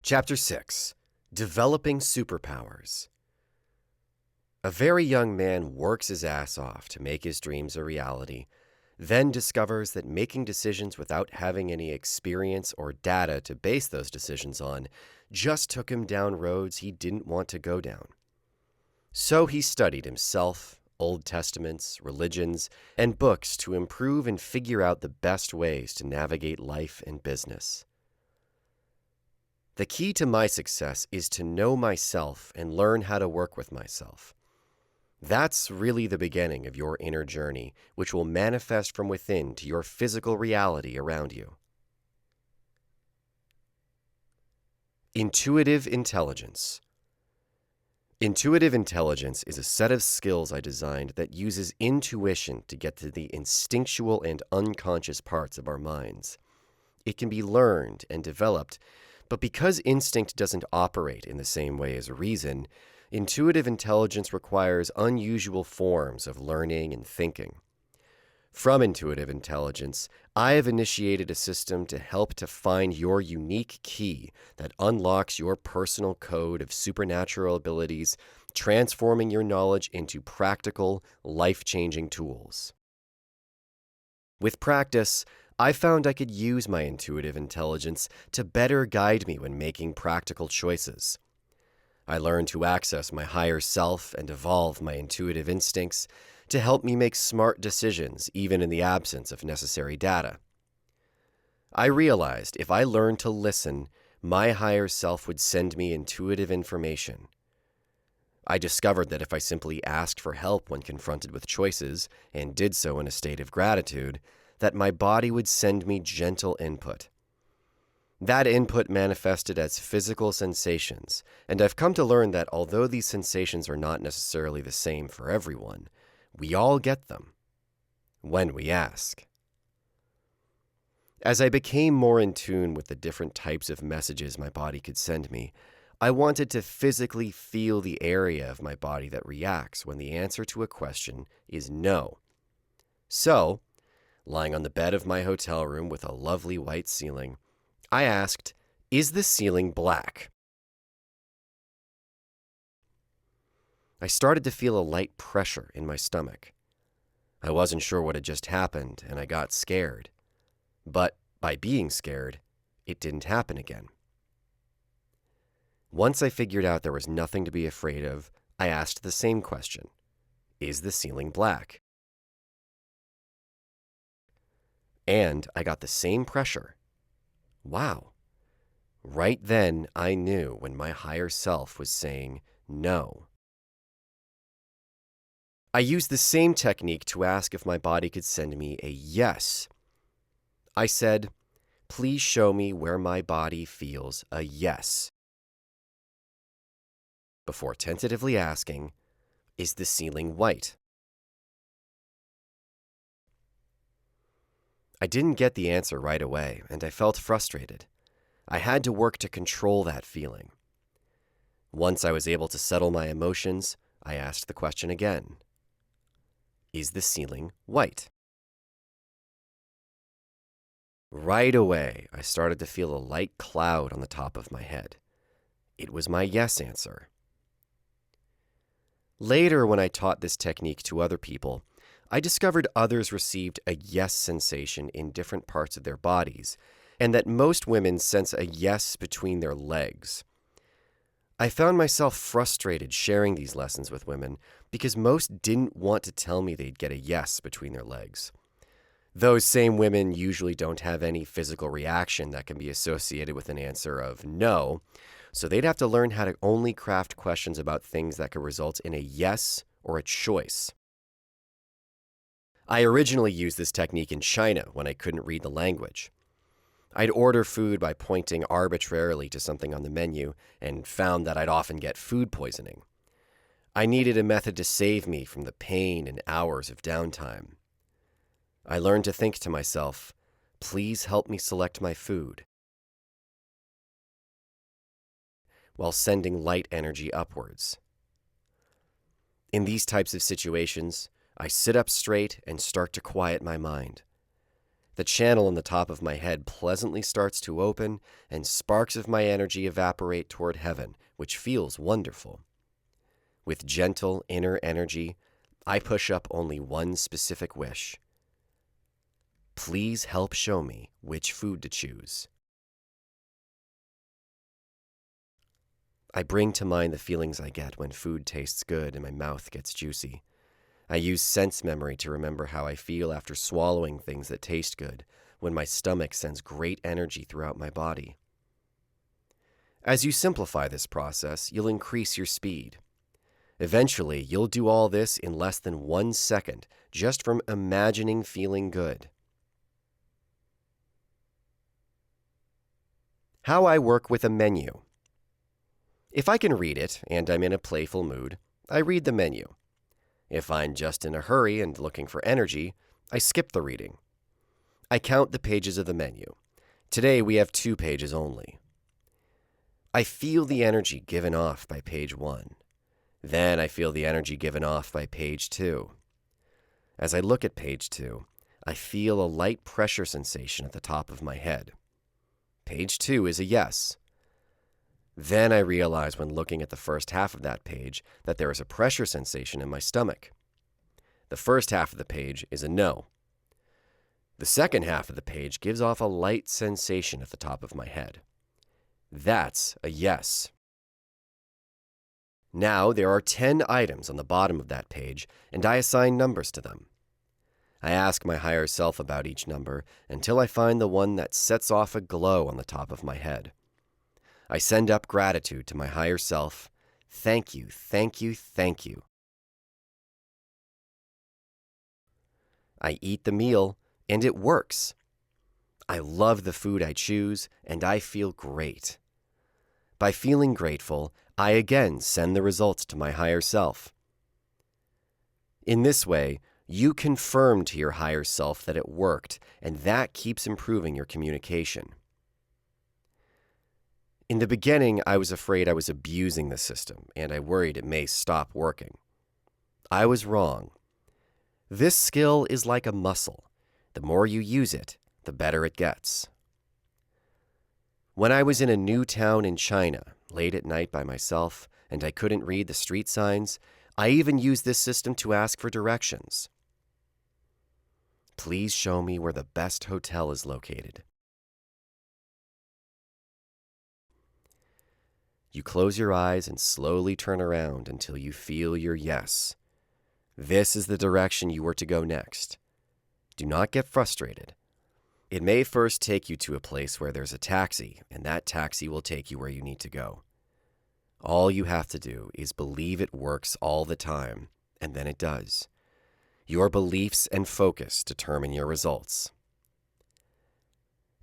Chapter 6. Developing Superpowers. A very young man works his ass off to make his dreams a reality, then discovers that making decisions without having any experience or data to base those decisions on just took him down roads he didn't want to go down. So he studied himself, Old Testaments, religions, and books to improve and figure out the best ways to navigate life and business. The key to my success is to know myself and learn how to work with myself. That's really the beginning of your inner journey, which will manifest from within to your physical reality around you. Intuitive intelligence. Intuitive intelligence is a set of skills I designed that uses intuition to get to the instinctual and unconscious parts of our minds. It can be learned and developed, but because instinct doesn't operate in the same way as reason, intuitive intelligence requires unusual forms of learning and thinking. From intuitive intelligence, I have initiated a system to help to find your unique key that unlocks your personal code of supernatural abilities, transforming your knowledge into practical, life-changing tools. With practice, I found I could use my intuitive intelligence to better guide me when making practical choices. I learned to access my higher self and evolve my intuitive instincts to help me make smart decisions even in the absence of necessary data. I realized if I learned to listen, my higher self would send me intuitive information. I discovered that if I simply asked for help when confronted with choices, and did so in a state of gratitude, that my body would send me gentle input. That input manifested as physical sensations, and I've come to learn that although these sensations are not necessarily the same for everyone, we all get them when we ask. As I became more in tune with the different types of messages my body could send me, I wanted to physically feel the area of my body that reacts when the answer to a question is no. So, lying on the bed of my hotel room with a lovely white ceiling, I asked, "Is the ceiling black?" I started to feel a light pressure in my stomach. I wasn't sure what had just happened, and I got scared. But by being scared, it didn't happen again. Once I figured out there was nothing to be afraid of, I asked the same question, "Is the ceiling black?" And I got the same pressure. Wow. Right then, I knew when my higher self was saying no. I used the same technique to ask if my body could send me a yes. I said, "Please show me where my body feels a yes," before tentatively asking, "Is the ceiling white?" I didn't get the answer right away, and I felt frustrated. I had to work to control that feeling. Once I was able to settle my emotions, I asked the question again. "Is the ceiling white?" Right away, I started to feel a light cloud on the top of my head. It was my yes answer. Later, when I taught this technique to other people, I discovered others received a yes sensation in different parts of their bodies, and that most women sense a yes between their legs. I found myself frustrated sharing these lessons with women because most didn't want to tell me they'd get a yes between their legs. Those same women usually don't have any physical reaction that can be associated with an answer of no, so they'd have to learn how to only craft questions about things that could result in a yes or a choice. I originally used this technique in China when I couldn't read the language. I'd order food by pointing arbitrarily to something on the menu and found that I'd often get food poisoning. I needed a method to save me from the pain and hours of downtime. I learned to think to myself, "Please help me select my food," while sending light energy upwards. In these types of situations, I sit up straight and start to quiet my mind. The channel in the top of my head pleasantly starts to open, and sparks of my energy evaporate toward heaven, which feels wonderful. With gentle inner energy, I push up only one specific wish. Please help show me which food to choose. I bring to mind the feelings I get when food tastes good and my mouth gets juicy. I use sense memory to remember how I feel after swallowing things that taste good, when my stomach sends great energy throughout my body. As you simplify this process, you'll increase your speed. Eventually, you'll do all this in less than 1 second, just from imagining feeling good. How I work with a menu. If I can read it and I'm in a playful mood, I read the menu. If I'm just in a hurry and looking for energy, I skip the reading. I count the pages of the menu. Today we have 2 pages only. I feel the energy given off by page 1. Then I feel the energy given off by page 2. As I look at page 2, I feel a light pressure sensation at the top of my head. Page 2 is a yes. Then I realize when looking at the first half of that page that there is a pressure sensation in my stomach. The first half of the page is a no. The second half of the page gives off a light sensation at the top of my head. That's a yes. Now there are 10 items on the bottom of that page, and I assign numbers to them. I ask my higher self about each number until I find the one that sets off a glow on the top of my head. I send up gratitude to my higher self. Thank you, thank you, thank you. I eat the meal, and it works. I love the food I choose, and I feel great. By feeling grateful, I again send the results to my higher self. In this way, you confirm to your higher self that it worked, and that keeps improving your communication. In the beginning, I was afraid I was abusing the system, and I worried it may stop working. I was wrong. This skill is like a muscle. The more you use it, the better it gets. When I was in a new town in China, late at night by myself, and I couldn't read the street signs, I even used this system to ask for directions. Please show me where the best hotel is located. You close your eyes and slowly turn around until you feel your yes. This is the direction you were to go next. Do not get frustrated. It may first take you to a place where there's a taxi, and that taxi will take you where you need to go. All you have to do is believe it works all the time, and then it does. Your beliefs and focus determine your results.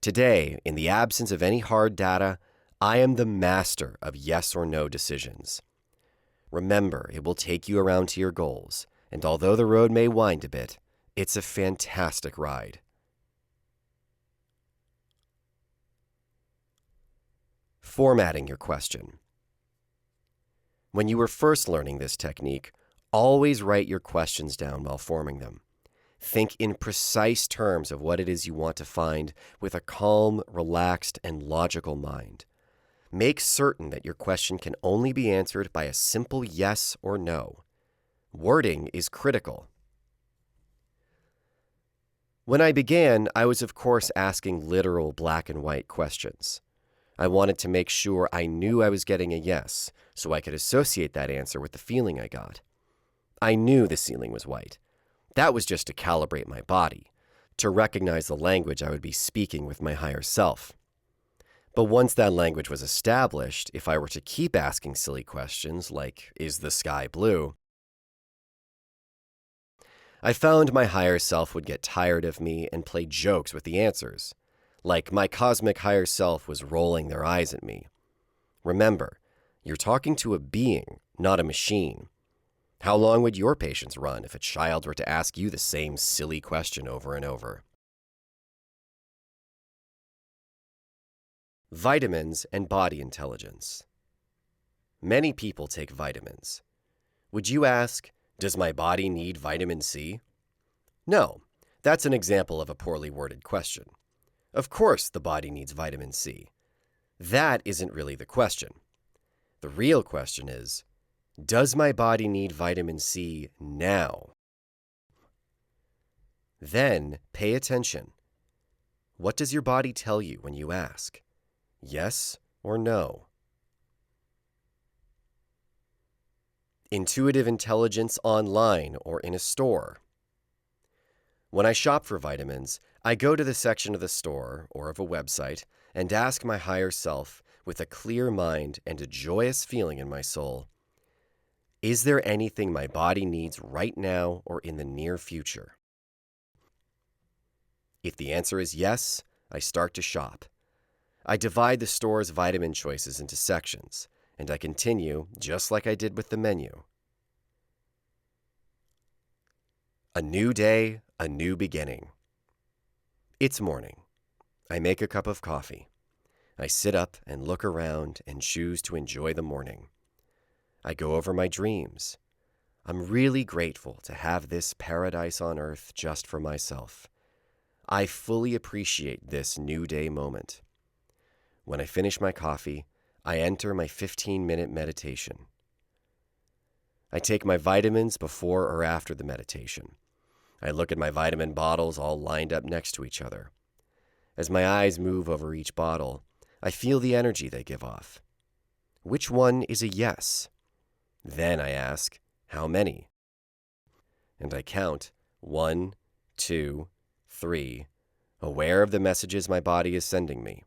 Today, in the absence of any hard data, I am the master of yes or no decisions. Remember, it will take you around to your goals, and although the road may wind a bit, it's a fantastic ride. Formatting your question. When you were first learning this technique, always write your questions down while forming them. Think in precise terms of what it is you want to find with a calm, relaxed, and logical mind. Make certain that your question can only be answered by a simple yes or no. Wording is critical. When I began, I was of course asking literal black and white questions. I wanted to make sure I knew I was getting a yes, so I could associate that answer with the feeling I got. I knew the ceiling was white. That was just to calibrate my body, to recognize the language I would be speaking with my higher self. But once that language was established, if I were to keep asking silly questions like, is the sky blue? I found my higher self would get tired of me and play jokes with the answers, like my cosmic higher self was rolling their eyes at me. Remember, you're talking to a being, not a machine. How long would your patience run if a child were to ask you the same silly question over and over? Vitamins and body intelligence. Many people take vitamins. Would you ask, does my body need vitamin C? No, That's an example of a poorly worded question. Of course the body needs vitamin C. That isn't really the question. The real question is, does my body need vitamin C now? Then pay attention. What does your body tell you when you ask? Yes or no? Intuitive intelligence online or in a store. When I shop for vitamins, I go to the section of the store or of a website and ask my higher self with a clear mind and a joyous feeling in my soul, is there anything my body needs right now or in the near future? If the answer is yes, I start to shop. I divide the store's vitamin choices into sections, and I continue just like I did with the menu. A new day, a new beginning. It's morning. I make a cup of coffee. I sit up and look around and choose to enjoy the morning. I go over my dreams. I'm really grateful to have this paradise on earth just for myself. I fully appreciate this new day moment. When I finish my coffee, I enter my 15-minute meditation. I take my vitamins before or after the meditation. I look at my vitamin bottles all lined up next to each other. As my eyes move over each bottle, I feel the energy they give off. Which one is a yes? Then I ask, how many? And I count 1, 2, 3, aware of the messages my body is sending me.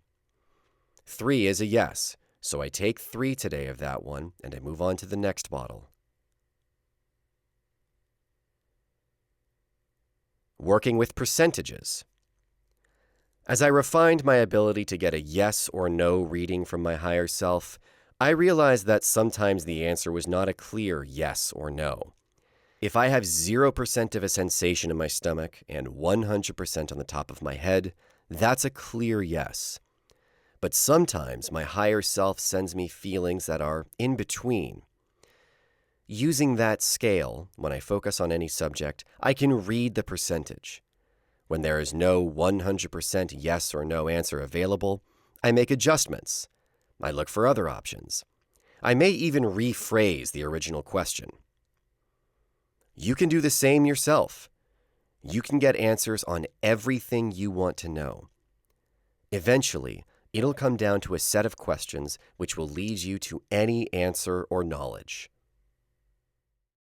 3 is a yes, so I take 3 today of that one and I move on to the next bottle. Working with percentages. As I refined my ability to get a yes or no reading from my higher self, I realized that sometimes the answer was not a clear yes or no. If I have 0% of a sensation in my stomach and 100% on the top of my head, that's a clear yes. But sometimes my higher self sends me feelings that are in between. Using that scale, when I focus on any subject, I can read the percentage. When there is no 100% yes or no answer available, I make adjustments. I look for other options. I may even rephrase the original question. You can do the same yourself. You can get answers on everything you want to know. Eventually, it'll come down to a set of questions which will lead you to any answer or knowledge.